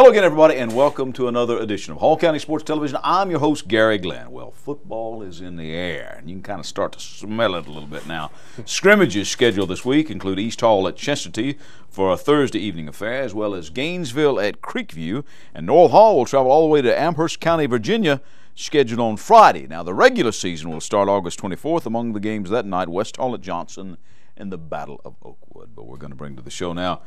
Hello again, everybody, and welcome to another edition of Hall County Sports Television. I'm your host, Gary Glenn. Well, football is in the air, and you can kind of start to smell it a little bit now. Scrimmages scheduled this week include East Hall at Chestatee for a Thursday evening affair, as well as Gainesville at Creekview, and North Hall will travel all the way to Amherst County, Virginia, scheduled on Friday. Now, the regular season will start August 24th. Among the games that night, West Hall at Johnson and the Battle of Oakwood. But we're going to bring to the show now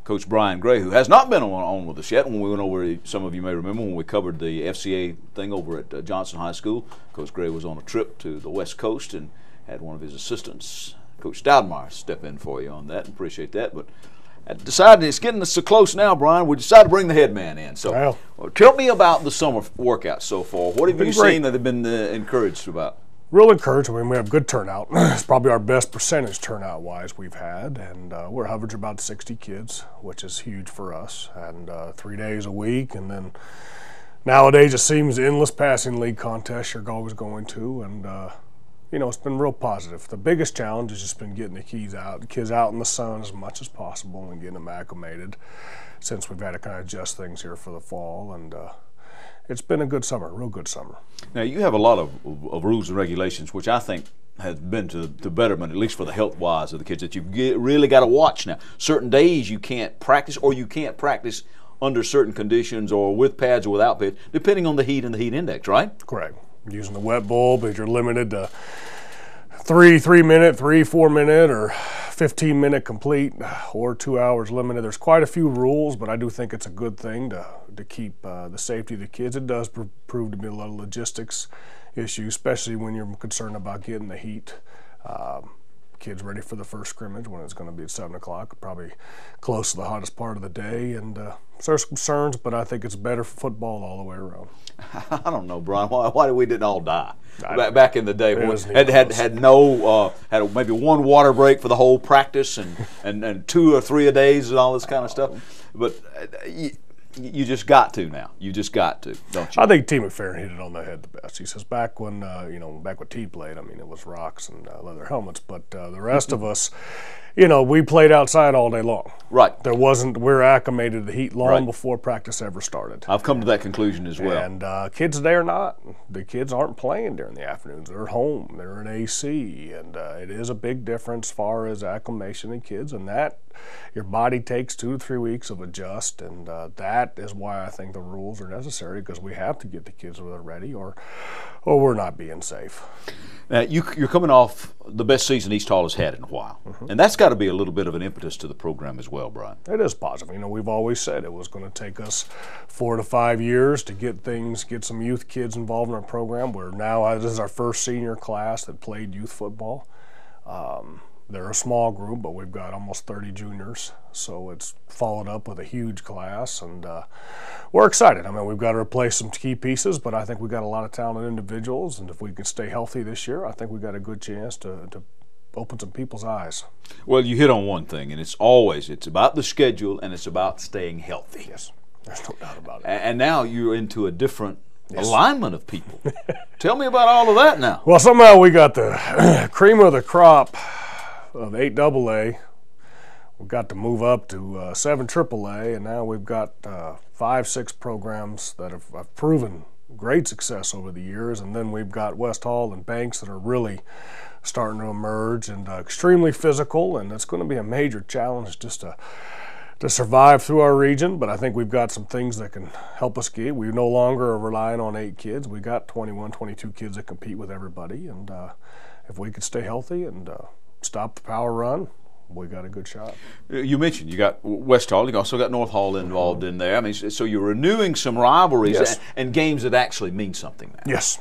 Coach Brian Gray, who has not been on with us yet. When we went over, some of you may remember when we covered the FCA thing over at Johnson High School, Coach Gray was on a trip to the West Coast and had one of his assistants, Coach Stoudemire, step in for you on that. Appreciate that. But I decided, it's getting us so close now, Brian, we decided to bring the head man in. So tell me about the summer workouts so far. What have you seen that have been encouraged about? Real encouraged. I mean, we have good turnout. It's probably our best percentage turnout-wise we've had, and we're averaging about 60 kids, which is huge for us, and 3 days a week. And then nowadays it seems endless passing league contests you're always going to, and you know, it's been real positive. The biggest challenge has just been getting the kids out in the sun as much as possible and getting them acclimated, since we've had to kind of adjust things here for the fall. And it's been a good summer, real good summer. Now, you have a lot of rules and regulations, which I think has been to the betterment, at least for the health-wise of the kids, that you've really got to watch now. Certain days you can't practice, or you can't practice under certain conditions or with pads or without pads, depending on the heat and the heat index, right? Correct. Using the wet bulb, but you're limited to 3-minute, 4-minute, or 15-minute complete, or 2 hours limited. There's quite a few rules, but I do think it's a good thing to keep the safety of the kids. It does prove to be a lot of logistics issues, especially when you're concerned about getting the heat. Kids ready for the first scrimmage when it's going to be at 7 o'clock, probably close to the hottest part of the day. And there's concerns, but I think it's better for football all the way around. I don't know, Brian. Why we didn't all die back in the day? Had maybe one water break for the whole practice and 2 or 3 a days and all this kind of stuff. But you just got to now. You just got to, don't you? I think T. McFerrin hit it on the head the best. He says back when back when T played, I mean, it was rocks and leather helmets, but the rest of us, we played outside all day long. Right. We're acclimated to the heat long before practice ever started. I've come to that conclusion as well. And kids today are not. The kids aren't playing during the afternoons. They're home. They're in AC, and it is a big difference as far as acclimation in kids, and that your body takes 2 to 3 weeks of adjust, and that is why I think the rules are necessary, because we have to get the kids where they're ready, or we're not being safe. Now, you're coming off the best season East Hall has had in a while, and that's got to be a little bit of an impetus to the program as well, Brian. It is positive. We've always said it was going to take us 4 to 5 years to get some youth kids involved in our program. This is our first senior class that played youth football. They're a small group, but we've got almost 30 juniors, so it's followed up with a huge class, and we're excited. We've got to replace some key pieces, but I think we've got a lot of talented individuals, and if we can stay healthy this year, I think we've got a good chance to open some people's eyes. Well, you hit on one thing, and it's about the schedule, and it's about staying healthy. Yes, there's no doubt about it. And now you're into a different alignment of people. Tell me about all of that now. Well, somehow we got the cream of the crop of 8 AA. We've got to move up to 7 AAA, and now we've got 5, 6 programs that have proven great success over the years, and then we've got West Hall and Banks that are really starting to emerge and extremely physical, and it's going to be a major challenge just to survive through our region, but I think we've got some things that can help us get. We no longer are relying on 8 kids. We got 21, 22 kids that compete with everybody, and if we could stay healthy and stop the power run, we got a good shot. You mentioned you got West Hall. You also got North Hall involved in there. So you're renewing some rivalries and games that actually mean something now. Yes.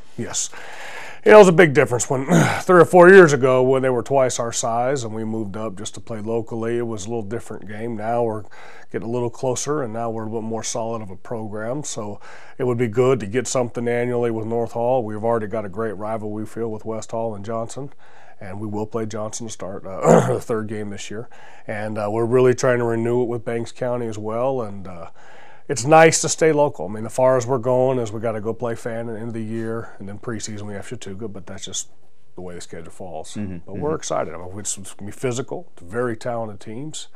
It was a big difference when 3 or 4 years ago, when they were twice our size and we moved up just to play locally. It was a little different game. Now we're getting a little closer, and now we're a little more solid of a program. So it would be good to get something annually with North Hall. We've already got a great rival, we feel, with West Hall and Johnson. And we will play Johnson to start the 3rd game this year. And we're really trying to renew it with Banks County as well. And it's nice to stay local. As far as we're going is we got to go play Fan at the end of the year, and then preseason we have Chattooga, but that's just the way the schedule falls. But we're excited. It's going to be physical. It's very talented teams.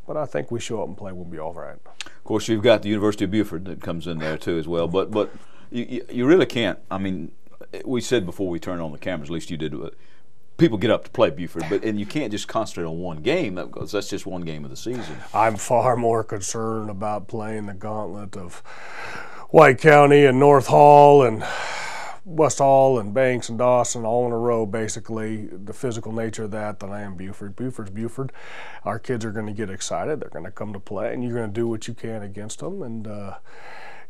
but I think we show up and play, we'll be all right. Of course, you've got the University of Buford that comes in there too as well. But you really can't. I mean, we said before we turned on the cameras, at least you did. People get up to play Buford, and you can't just concentrate on one game because that's just one game of the season. I'm far more concerned about playing the gauntlet of White County and North Hall and West Hall and Banks and Dawson all in a row, basically, the physical nature of that, than I am Buford. Buford's Buford. Our kids are going to get excited. They're going to come to play, and you're going to do what you can against them. And,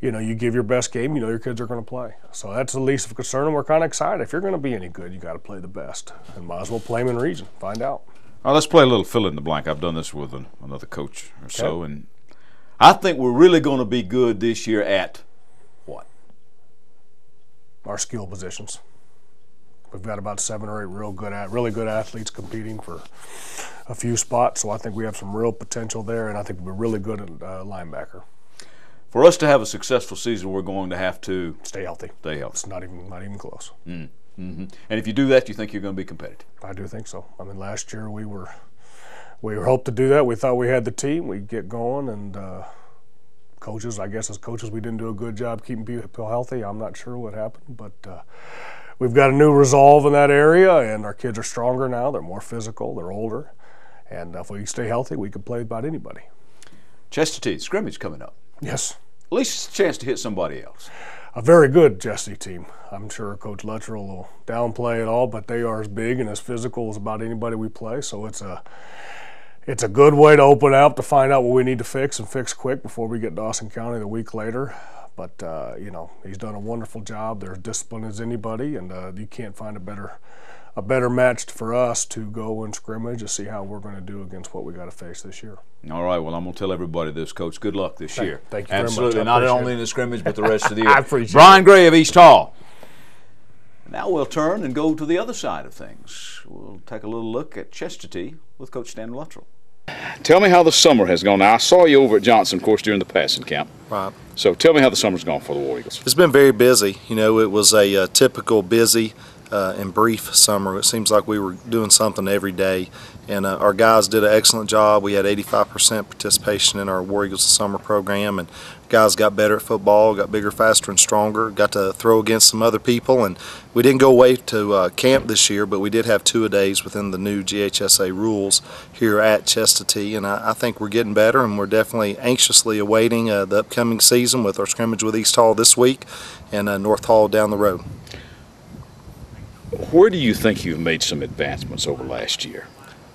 you give your best game, your kids are going to play. So that's the least of concern, and we're kind of excited. If you're going to be any good, you got to play the best. And might as well play them in region. Find out. All right, let's play a little fill in the blank. I've done this with another coach or so, and I think we're really going to be good this year at what? Our skill positions. We've got about 7 or 8 really good athletes competing for a few spots, so I think we have some real potential there, and I think we're really good at linebacker. For us to have a successful season, we're going to have to stay healthy. It's not even close. Mm-hmm. And if you do that, you think you're going to be competitive? I do think so. I mean, last year we were hoped to do that. We thought we had the team. We'd get going, and coaches, I guess as coaches, we didn't do a good job keeping people healthy. I'm not sure what happened, but we've got a new resolve in that area, and our kids are stronger now. They're more physical. They're older. And if we stay healthy, we can play about anybody. Chestatee, scrimmage coming up. Yes. At least a chance to hit somebody else. A very good Chestatee team. I'm sure Coach Luttrell will downplay it all, but they are as big and as physical as about anybody we play. So it's a good way to open up to find out what we need to fix and fix quick before we get Dawson County the week later. But, he's done a wonderful job. They're as disciplined as anybody, and you can't find a better match for us to go and scrimmage to see how we're going to do against what we got to face this year. All right, well, I'm going to tell everybody this, Coach. Good luck this year. Thank you Absolutely, very much. not only in the scrimmage, but the rest of the year. I appreciate Brian Gray of East Hall. Now we'll turn and go to the other side of things. We'll take a little look at Chestatee with Coach Stan Luttrell. Tell me how the summer has gone. Now, I saw you over at Johnson, of course, during the passing camp. Right. So tell me how the summer's gone for the War Eagles. It's been very busy. It was a typical busy and brief summer. It seems like we were doing something every day, and our guys did an excellent job. We had 85% participation in our War Eagles summer program, and guys got better at football, got bigger, faster, and stronger, got to throw against some other people, and we didn't go away to camp this year, but we did have 2-a-days within the new GHSA rules here at Chestatee, and I think we're getting better, and we're definitely anxiously awaiting the upcoming season with our scrimmage with East Hall this week and North Hall down the road. Where do you think you've made some advancements over last year?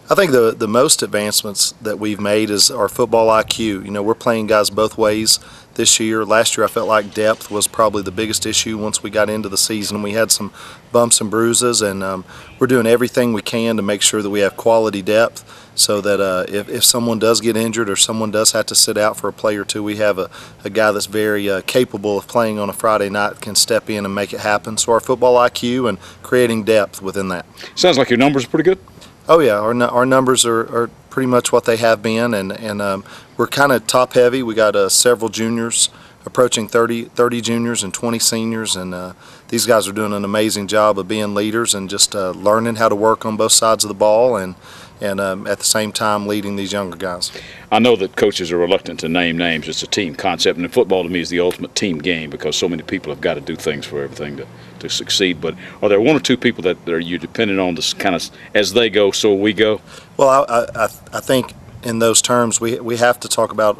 I think the most advancements that we've made is our football IQ. We're playing guys both ways this year. Last year I felt like depth was probably the biggest issue once we got into the season. We had some bumps and bruises, and we're doing everything we can to make sure that we have quality depth so that if someone does get injured or someone does have to sit out for a play or two, we have a guy that's very capable of playing on a Friday night, can step in and make it happen. So our football IQ and creating depth within that. Sounds like your numbers are pretty good. Oh yeah, our numbers are pretty much what they have been, and we're kind of top heavy. We got several juniors, approaching 30 juniors and 20 seniors, and these guys are doing an amazing job of being leaders and just learning how to work on both sides of the ball, and at the same time leading these younger guys. I know that coaches are reluctant to name names. It's a team concept, and football to me is the ultimate team game because so many people have got to do things for everything to succeed. But are there 1 or 2 people that are you dependent on to kind of as they go, so we go? Well, I think in those terms we have to talk about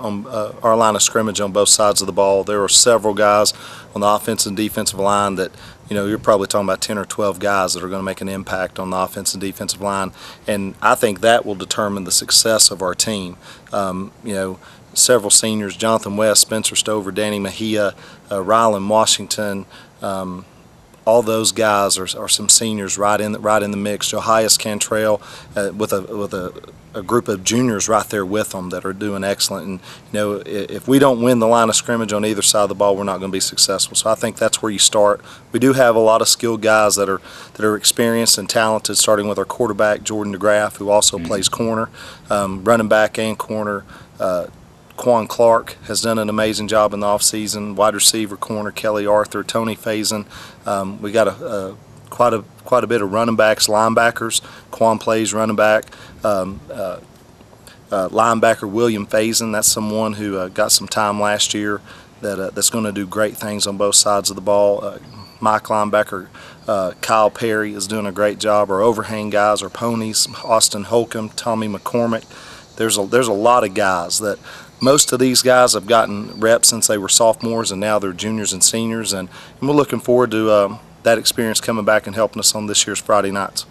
our line of scrimmage on both sides of the ball. There are several guys on the offensive and defensive line that you're probably talking about 10 or 12 guys that are going to make an impact on the offensive and defensive line, and I think that will determine the success of our team. Several seniors: Jonathan West, Spencer Stover, Danny Mejia, Rylan Washington. All those guys are some seniors right in the mix. Johias Cantrell with a group of juniors right there with them that are doing excellent. And if we don't win the line of scrimmage on either side of the ball, we're not going to be successful. So I think that's where you start. We do have a lot of skilled guys that are experienced and talented, starting with our quarterback Jordan DeGraff, who also plays corner, running back and corner. Quan Clark has done an amazing job in the offseason. Wide receiver corner Kelly Arthur, Tony Faison. We got quite a bit of running backs, linebackers. Quan plays running back. linebacker William Faison, that's someone who got some time last year that's going to do great things on both sides of the ball. Mike linebacker Kyle Perry is doing a great job. Our overhang guys are ponies, Austin Holcomb, Tommy McCormick. There's a lot of guys that most of these guys have gotten reps since they were sophomores, and now they're juniors and seniors, and we're looking forward to that experience coming back and helping us on this year's Friday nights.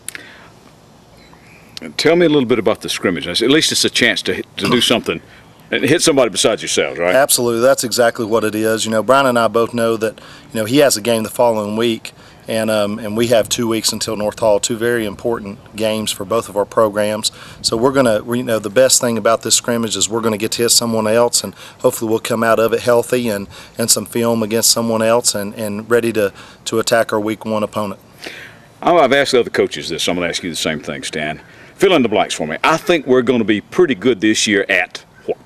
Tell me a little bit about the scrimmage. At least it's a chance to do something and hit somebody besides yourselves, right? Absolutely. That's exactly what it is. Brian and I both know that, he has a game the following week, and we have 2 weeks until North Hall, 2 very important games for both of our programs. So we're going to, the best thing about this scrimmage is we're going to get to hit someone else, and hopefully we'll come out of it healthy and some film against someone else and ready to attack our week 1 opponent. I've asked the other coaches this, so I'm going to ask you the same thing, Stan. Fill in the blanks for me. I think we're going to be pretty good this year at what?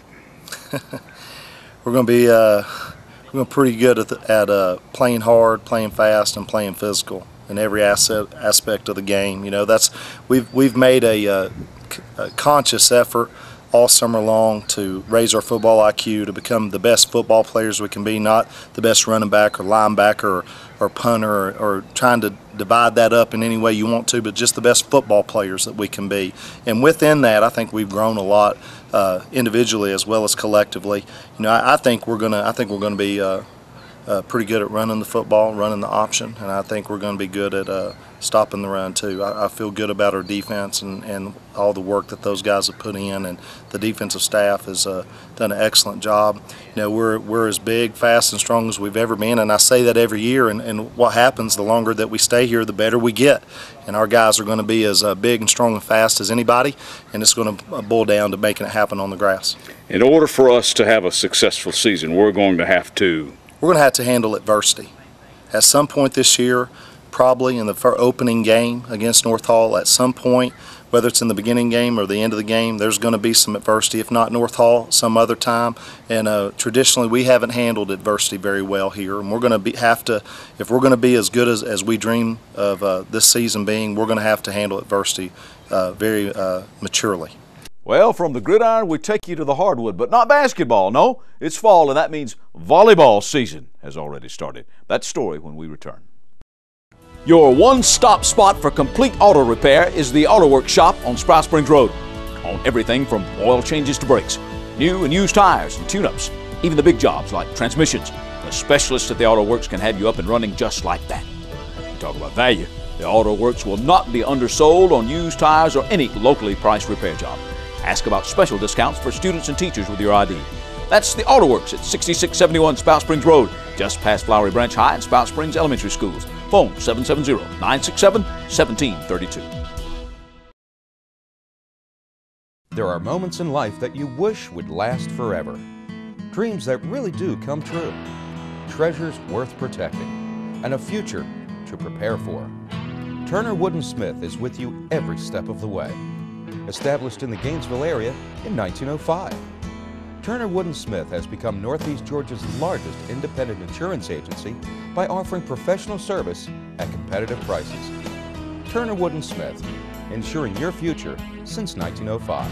We're going to be pretty good at playing hard, playing fast, and playing physical in every aspect of the game. We've made a conscious effort all summer long to raise our football IQ, to become the best football players we can be, not the best running back or linebacker or punter or trying to divide that up in any way you want to, but just the best football players that we can be. And within that, I think we've grown a lot individually as well as collectively. I think we're gonna be pretty good at running the football, running the option, and I think we're going to be good at stopping the run too. I feel good about our defense and all the work that those guys have put in, and the defensive staff has done an excellent job. We're as big, fast, and strong as we've ever been, and I say that every year, and what happens, the longer that we stay here, the better we get. And our guys are going to be as big and strong and fast as anybody, and it's going to boil down to making it happen on the grass. In order for us to have a successful season, we're going to have to handle adversity. At some point this year, probably in the opening game against North Hall, at some point, whether it's in the beginning game or the end of the game, there's going to be some adversity. If not North Hall, some other time. And traditionally, we haven't handled adversity very well here. And we're going to if we're going to be as good as we dream of this season being, we're going to have to handle adversity very maturely. Well, from the gridiron, we take you to the hardwood, but not basketball. No, it's fall, and that means volleyball season has already started. That story when we return. Your one-stop spot for complete auto repair is the Auto Works shop on Sprout Springs Road. On everything from oil changes to brakes, new and used tires and tune-ups, even the big jobs like transmissions. The specialists at the Auto Works can have you up and running just like that. You talk about value. The Auto Works will not be undersold on used tires or any locally priced repair job. Ask about special discounts for students and teachers with your ID. That's the Auto Works at 6671 Spout Springs Road, just past Flowery Branch High and Spout Springs Elementary Schools. Phone 770-967-1732. There are moments in life that you wish would last forever. Dreams that really do come true. Treasures worth protecting. And a future to prepare for. Turner Wood & Smith is with you every step of the way. Established in the Gainesville area in 1905. Turner Wood & Smith has become Northeast Georgia's largest independent insurance agency by offering professional service at competitive prices. Turner Wood & Smith, insuring your future since 1905.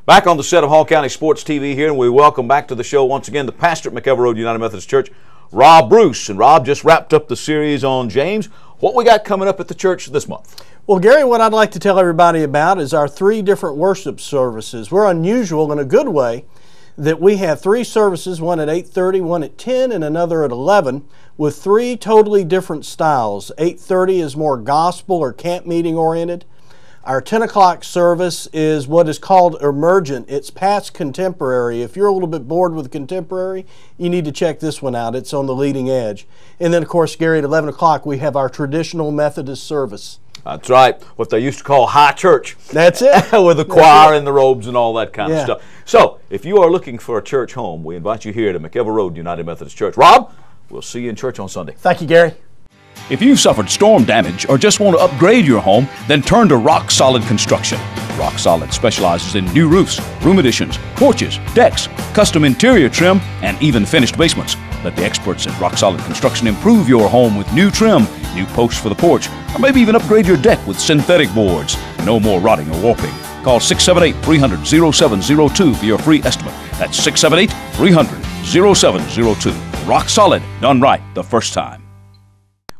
Back on the set of Hall County Sports TV here, and we welcome back to the show once again the pastor at McEver Road United Methodist Church, Rob Bruce. And Rob just wrapped up the series on James. What we got coming up at the church this month? Well, Gary, what I'd like to tell everybody about is our 3 different worship services. We're unusual in a good way that we have 3 services, one at 8:30, one at 10, and another at 11, with 3 totally different styles. 8:30 is more gospel or camp meeting oriented. Our 10 o'clock service is what is called emergent. It's past contemporary. If you're a little bit bored with contemporary, you need to check this one out. It's on the leading edge. And then, of course, Gary, at 11 o'clock, we have our traditional Methodist service. That's right, what they used to call high church. That's it. With the choir and the robes and all that kind of stuff. So, if you are looking for a church home, we invite you here to McEver Road United Methodist Church. Rob, we'll see you in church on Sunday. Thank you, Gary. If you've suffered storm damage or just want to upgrade your home, then turn to Rock Solid Construction. Rock Solid specializes in new roofs, room additions, porches, decks, custom interior trim, and even finished basements. Let the experts at Rock Solid Construction improve your home with new trim, new posts for the porch, or maybe even upgrade your deck with synthetic boards. No more rotting or warping. Call 678-300-0702 for your free estimate. That's 678-300-0702. Rock solid, done right the first time.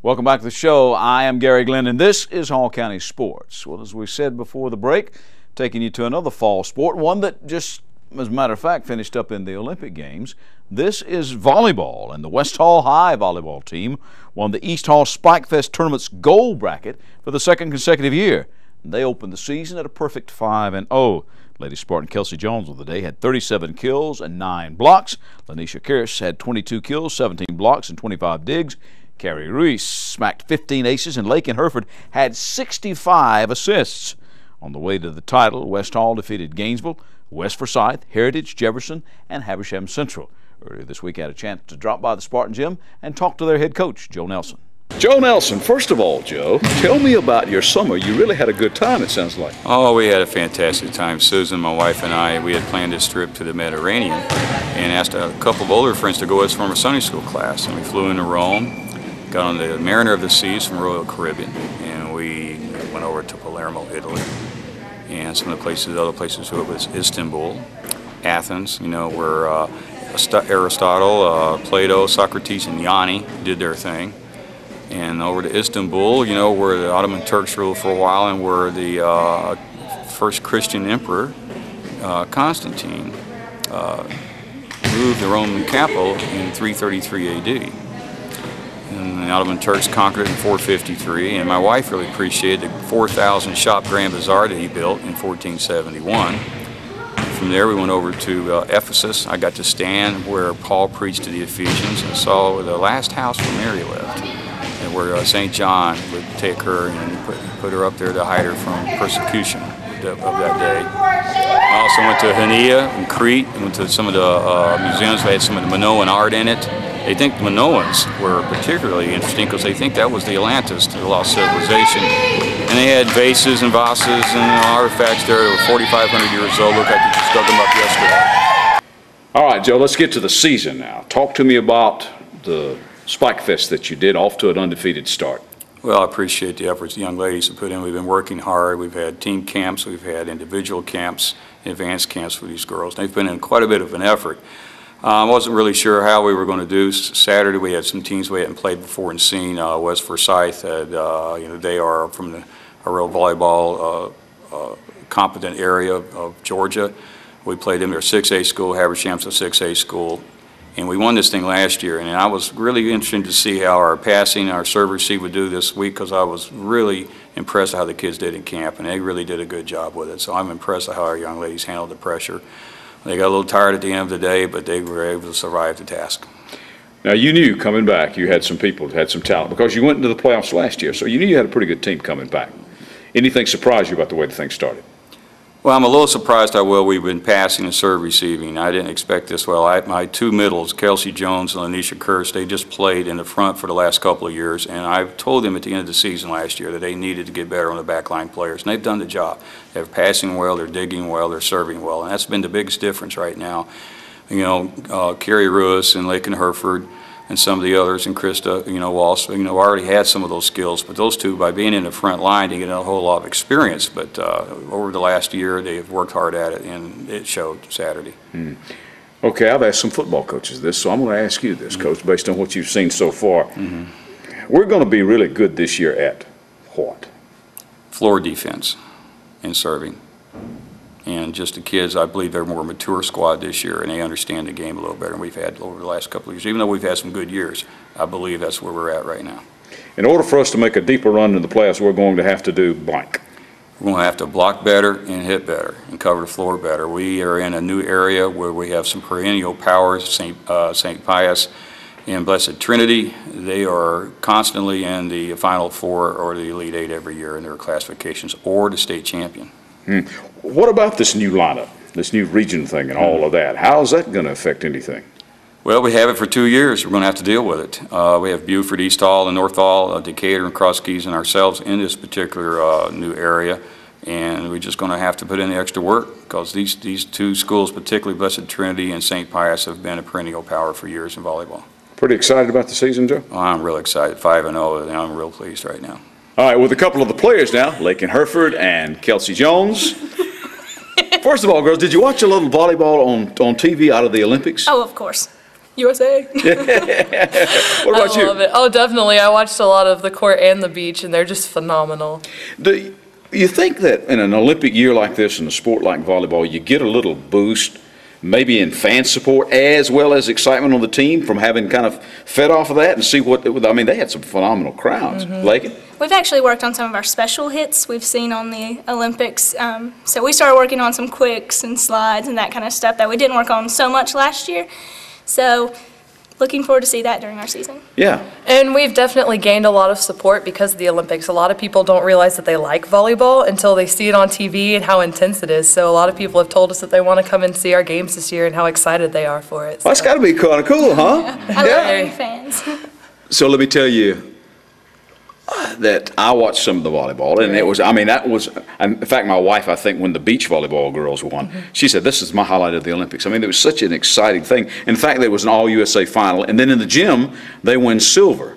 Welcome back to the show. I am Gary Glenn, and this is Hall County Sports. Well, as we said before the break, taking you to another fall sport, one that just, as a matter of fact, finished up in the Olympic Games. This is volleyball, and the West Hall High volleyball team won the East Hall Spike Fest Tournament's gold bracket for the second consecutive year. They opened the season at a perfect 5-0. Lady Spartan Kelsey Jones of the day had 37 kills and 9 blocks. Lanisha Kirsch had 22 kills, 17 blocks, and 25 digs. Carrie Ruiz smacked 15 aces, and Lakin Hereford had 65 assists. On the way to the title, West Hall defeated Gainesville, West Forsyth, Heritage, Jefferson, and Habersham Central. Earlier this week, I had a chance to drop by the Spartan Gym and talk to their head coach, Joe Nelson. Joe Nelson, first of all, Joe, tell me about your summer. You really had a good time, it sounds like. Oh, we had a fantastic time. Susan, my wife, and I, we had planned this trip to the Mediterranean and asked a couple of older friends to go with us from our Sunday school class. And we flew into Rome, got on the Mariner of the Seas from Royal Caribbean, and we went over to Palermo, Italy. And some of the places, other places, it was Istanbul, Athens, where Aristotle, Plato, Socrates, and Yanni did their thing. And over to Istanbul, where the Ottoman Turks ruled for a while, and where the first Christian emperor, Constantine, moved the Roman capital in 333 AD. And the Ottoman Turks conquered it in 453, and my wife really appreciated the 4,000 shop Grand Bazaar that he built in 1471. From there we went over to Ephesus. I got to stand where Paul preached to the Ephesians and saw the last house where Mary lived, and where St. John would take her and put her up there to hide her from persecution of that day. I also went to Hania in Crete and went to some of the museums that had some of the Minoan art in it. They think the Minoans were particularly interesting because they think that was the Atlantis, the lost civilization. And they had vases and vases and artifacts there that were 4,500 years old. Look like you just dug them up yesterday. All right, Joe, let's get to the season now. Talk to me about the Spike Fest that you did, off to an undefeated start. Well, I appreciate the efforts the young ladies have put in. We've been working hard. We've had team camps, we've had individual camps, advanced camps for these girls. They've been in quite a bit of an effort. I wasn't really sure how we were going to do. Saturday we had some teams we hadn't played before and seen. West Forsyth had, they are from a real volleyball competent area of Georgia. We played them. They're a 6A school. Habersham's a 6A school. And we won this thing last year. And I was really interested to see how our passing, our serve receive would do this week, because I was really impressed how the kids did in camp, and they really did a good job with it. So I'm impressed with how our young ladies handled the pressure. They got a little tired at the end of the day, but they were able to survive the task. Now, you knew coming back you had some people that had some talent, because you went into the playoffs last year, so you knew you had a pretty good team coming back. Anything surprised you about the way the thing started? Well, I'm a little surprised how well we've been passing and serve receiving. I didn't expect this well. My two middles, Kelsey Jones and Lanisha Kirsch, they just played in the front for the last couple of years, and I told them at the end of the season last year that they needed to get better on the backline players, and they've done the job. They're passing well, they're digging well, they're serving well, and that's been the biggest difference right now. Carrie Ruiz and Lakin Hereford and some of the others, and Krista, Walsh, already had some of those skills. But those two, by being in the front line, they get a whole lot of experience. But over the last year, they've worked hard at it, and it showed Saturday. Okay, I've asked some football coaches this, so I'm going to ask you this, Coach, based on what you've seen so far. We're going to be really good this year at what? Floor defense and serving. And just the kids, I believe they're a more mature squad this year, and they understand the game a little better than we've had over the last couple of years. Even though we've had some good years, I believe that's where we're at right now. In order for us to make a deeper run in the playoffs, we're going to have to do blank. We're going to have to block better and hit better and cover the floor better. We are in a new area where we have some perennial powers, St. Pius and Blessed Trinity. They are constantly in the Final Four or the Elite Eight every year in their classifications, or the state champion. What about this new lineup, this new region thing and all of that? How is that going to affect anything? Well, we have it for 2 years. We're going to have to deal with it. We have Buford, East Hall, and North Hall, Decatur, and Cross Keys, and ourselves in this particular new area. And we're just going to have to put in the extra work, because these two schools, particularly Blessed Trinity and St. Pius, have been a perennial power for years in volleyball. Pretty excited about the season, Joe? I'm real excited. 5-0, and I'm real pleased right now. All right, with a couple of the players now, Lakin Hereford and Kelsey Jones. First of all, girls, did you watch a little volleyball on TV out of the Olympics? Oh, of course. USA. What about you? I love it. Oh, definitely. I watched a lot of the court and the beach, and they're just phenomenal. Do you think that in an Olympic year like this, in a sport like volleyball, you get a little boost, maybe in fan support as well as excitement on the team from having kind of fed off of that and see what, I mean, they had some phenomenal crowds. Lakin? We've actually worked on some of our special hits we've seen on the Olympics. So we started working on some quicks and slides and that kind of stuff that we didn't work on so much last year. So looking forward to see that during our season. Yeah. And we've definitely gained a lot of support because of the Olympics. A lot of people don't realize that they like volleyball until they see it on TV and how intense it is. So a lot of people have told us that they want to come and see our games this year and how excited they are for it. So. Well, that's got to be kind of cool, huh? I love having fans. So let me tell you that I watched some of the volleyball, and it was, I mean, that was, and in fact, my wife, I think, when the beach volleyball girls won, she said, this is my highlight of the Olympics. I mean, it was such an exciting thing. In fact, there was an All-USA final, and then in the gym, they win silver.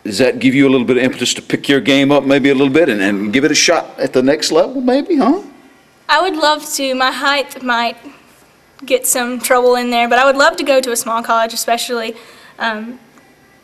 Does that give you a little bit of impetus to pick your game up maybe a little bit and give it a shot at the next level maybe, huh? I would love to. My height might get some trouble in there, but I would love to go to a small college, especially.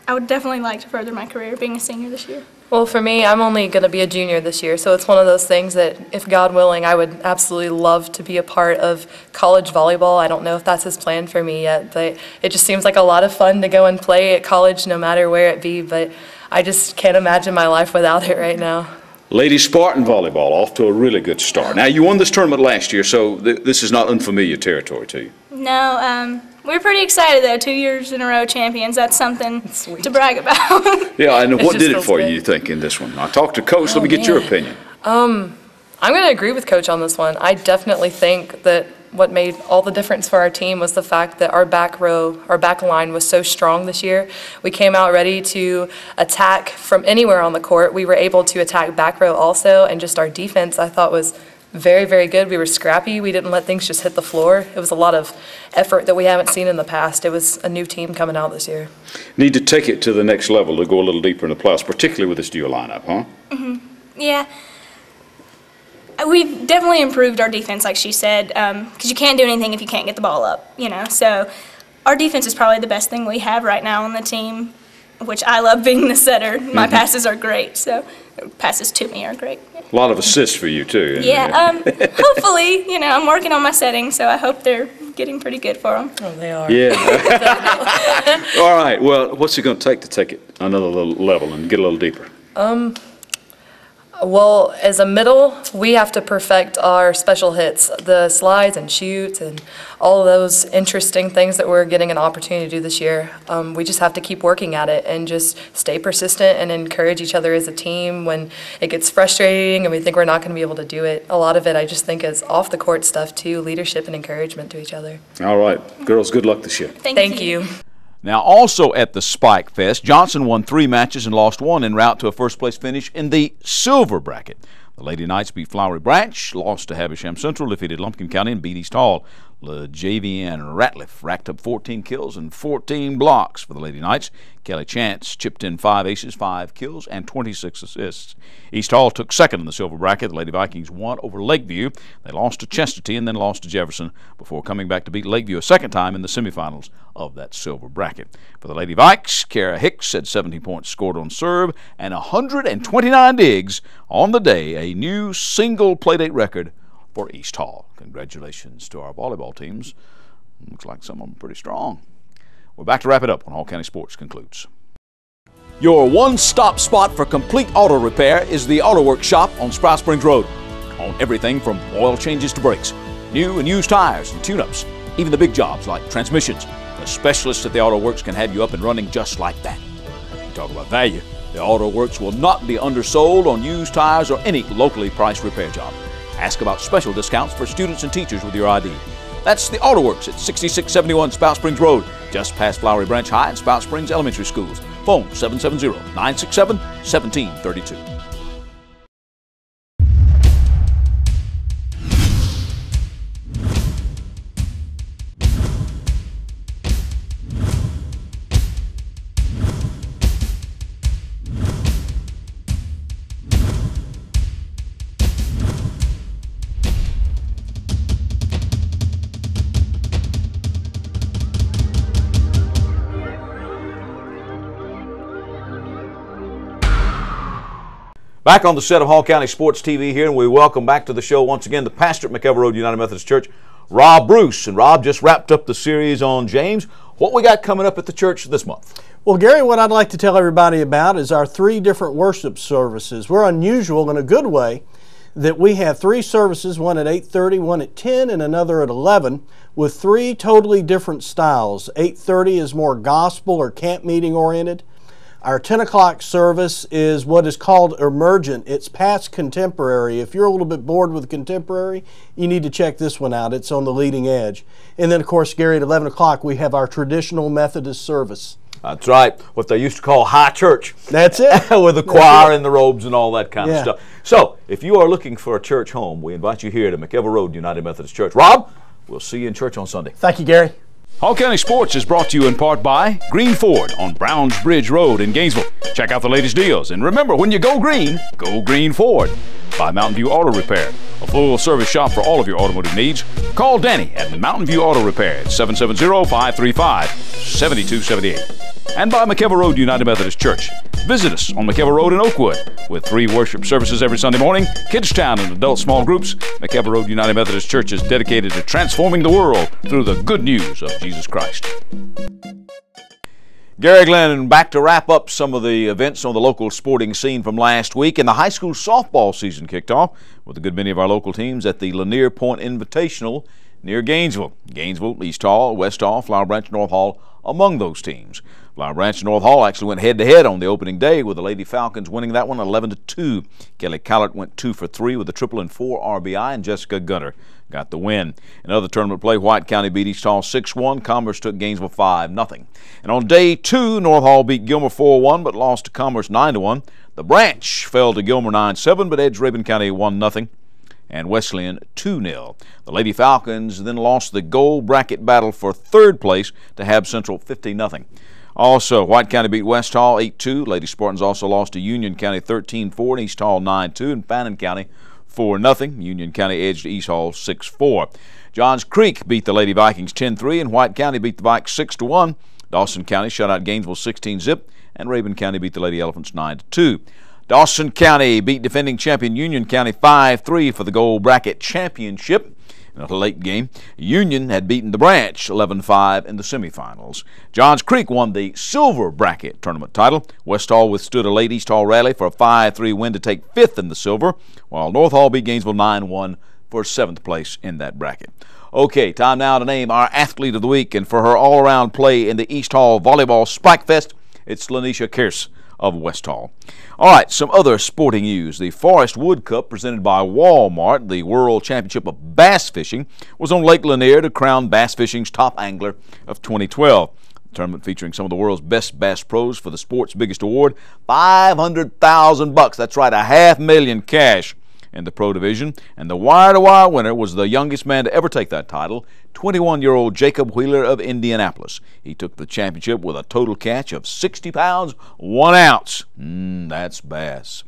I would definitely like to further my career being a senior this year. Well, for me, I'm only going to be a junior this year, so it's one of those things that, if God willing, I would absolutely love to be a part of college volleyball. I don't know if that's his plan for me yet, but it just seems like a lot of fun to go and play at college no matter where it be, but I just can't imagine my life without it right now. Lady Spartan volleyball off to a really good start. Now, you won this tournament last year, so this is not unfamiliar territory to you. No, we're pretty excited though. 2 years in a row champions. That's something to brag about. Yeah, and what did it for good. you think, in this one? I talked to Coach. Let me get your opinion. I'm going to agree with Coach on this one. I definitely think that what made all the difference for our team was the fact that our back row, our back line was so strong this year. We came out ready to attack from anywhere on the court. We were able to attack back row also, and just our defense I thought was very, very good. We were scrappy. We didn't let things just hit the floor. It was a lot of effort that we haven't seen in the past. It was a new team coming out this year. Need to take it to the next level to go a little deeper in the playoffs, particularly with this dual lineup, huh? Yeah. We've definitely improved our defense, like she said, because you can't do anything if you can't get the ball up, you know. So our defense is probably the best thing we have right now on the team, which I love being the setter. My passes are great, so passes to me are great. A lot of assists for you, too. Yeah, hopefully, you know, I'm working on my settings, so I hope they're getting pretty good for them. Oh, they are. Yeah. All right. Well, what's it going to take it another little level and get a little deeper? Well, as a middle, we have to perfect our special hits, the slides and shoots and all of those interesting things that we're getting an opportunity to do this year. We just have to keep working at it and just stay persistent and encourage each other as a team when it gets frustrating and we think we're not going to be able to do it. A lot of it I just think is off the court stuff too, leadership and encouragement to each other. All right. Girls, good luck this year. Thank you. Now, also at the Spike Fest, Johnson won 3 matches and lost 1 en route to a first-place finish in the silver bracket. The Lady Knights beat Flowery Branch, lost to Havisham Central, defeated Lumpkin County, and beat East Hall. JVN Ratliff racked up 14 kills and 14 blocks for the Lady Knights. Kelly Chance chipped in 5 aces, 5 kills, and 26 assists. East Hall took second in the silver bracket. The Lady Vikings won over Lakeview. They lost to Chesterton and then lost to Jefferson before coming back to beat Lakeview a second time in the semifinals of that silver bracket. For the Lady Vikes, Kara Hicks had 17 points scored on serve and 129 digs on the day, a new single playdate record for East Hall. Congratulations to our volleyball teams. Looks like some of them pretty strong. We're back to wrap it up when Hall County Sports concludes. Your one-stop spot for complete auto repair is the Auto Works shop on Sprout Springs Road. On everything from oil changes to brakes, new and used tires and tune-ups, even the big jobs like transmissions. The specialists at the Auto Works can have you up and running just like that. You talk about value. The Auto Works will not be undersold on used tires or any locally priced repair job. Ask about special discounts for students and teachers with your ID. That's the Auto Works at 6671 Spout Springs Road, just past Flowery Branch High and Spout Springs Elementary Schools. Phone 770-967-1732. Back on the set of Hall County Sports TV here, and we welcome back to the show once again the pastor at McEver Road United Methodist Church, Rob Bruce. And Rob just wrapped up the series on James. What we got coming up at the church this month? Well, Gary, what I'd like to tell everybody about is our 3 different worship services. We're unusual in a good way that we have 3 services, one at 8:30, one at 10, and another at 11, with 3 totally different styles. 8:30 is more gospel or camp meeting oriented. Our 10 o'clock service is what is called emergent. It's past contemporary. If you're a little bit bored with contemporary, you need to check this one out. It's on the leading edge. And then, of course, Gary, at 11 o'clock, we have our traditional Methodist service. That's right, what they used to call high church. That's it. With the choir and the robes and all that kind of stuff. So, if you are looking for a church home, we invite you here to McEver Road United Methodist Church. Rob, we'll see you in church on Sunday. Thank you, Gary. Hall County Sports is brought to you in part by Green Ford on Browns Bridge Road in Gainesville. Check out the latest deals. And remember, when you go Green Ford. By Mountain View Auto Repair, a full-service shop for all of your automotive needs. Call Danny at Mountain View Auto Repair at 770-535-7278. And by McEver Road United Methodist Church. Visit us on McEver Road in Oakwood with 3 worship services every Sunday morning, Kids Town and adult small groups. McEver Road United Methodist Church is dedicated to transforming the world through the good news of Jesus Christ. Gary Glenn back to wrap up some of the events on the local sporting scene from last week. And the high school softball season kicked off with a good many of our local teams at the Lanier Point Invitational near Gainesville. Gainesville, East Hall, West Hall, Flower Branch, North Hall among those teams. Flower Branch and North Hall actually went head-to-head on the opening day with the Lady Falcons winning that one 11-2. Kelly Callert went 2 for 3 with a triple and 4 RBI, and Jessica Gunter got the win. In other tournament play, White County beat East Hall 6-1. Commerce took Gainesville 5-0. And on day 2, North Hall beat Gilmer 4-1 but lost to Commerce 9-1. The Branch fell to Gilmer 9-7 but edged Rabun County 1-0. And Wesleyan 2-0. The Lady Falcons then lost the gold bracket battle for 3rd place to Hab Central 50-0. Also, White County beat West Hall 8-2. Lady Spartans also lost to Union County 13-4 and East Hall 9-2. And Fannin County 4-0. Union County edged East Hall 6-4. Johns Creek beat the Lady Vikings 10-3 and White County beat the Vikes 6-1. Dawson County shut out Gainesville 16-0 and Rabun County beat the Lady Elephants 9-2. Dawson County beat defending champion Union County 5-3 for the gold bracket championship. In a late game, Union had beaten the Branch 11-5 in the semifinals. Johns Creek won the silver bracket tournament title. West Hall withstood a late East Hall rally for a 5-3 win to take 5th in the silver, while North Hall beat Gainesville 9-1 for 7th place in that bracket. Okay, time now to name our athlete of the week, and for her all-around play in the East Hall Volleyball Spike Fest, it's Lanisha Kearse of West Hall. All right, some other sporting news. The Forest Wood Cup presented by Walmart, the World Championship of Bass Fishing, was on Lake Lanier to crown bass fishing's top angler of 2012. The tournament featuring some of the world's best bass pros for the sport's biggest award, $500,000. That's right, $500,000 cash in the pro division. And the wire-to-wire winner was the youngest man to ever take that title, 21-year-old Jacob Wheeler of Indianapolis. He took the championship with a total catch of 60 pounds, 1 ounce. That's bass.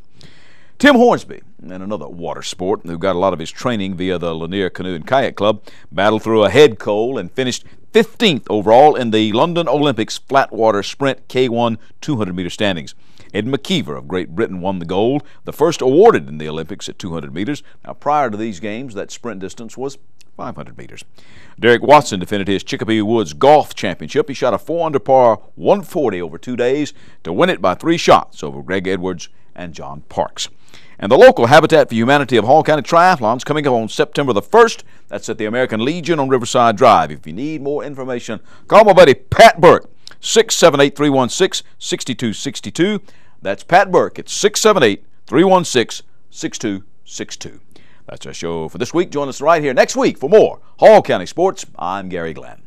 Tim Hornsby, in another water sport, who got a lot of his training via the Lanier Canoe and Kayak Club, battled through a head cold and finished 15th overall in the London Olympics flatwater sprint K1 200-meter standings. Ed McKeever of Great Britain won the gold, the first awarded in the Olympics at 200 meters. Now, prior to these games, that sprint distance was 500 meters. Derek Watson defended his Chicopee Woods Golf Championship. He shot a 4-under par 140 over 2 days to win it by 3 shots over Greg Edwards and John Parks. And the local Habitat for Humanity of Hall County Triathlon's coming up on September the 1st. That's at the American Legion on Riverside Drive. If you need more information, call my buddy Pat Burke, 678-316-6262. That's Pat Burke at 678-316-6262. That's our show for this week. Join us right here next week for more Hall County Sports. I'm Gary Glenn.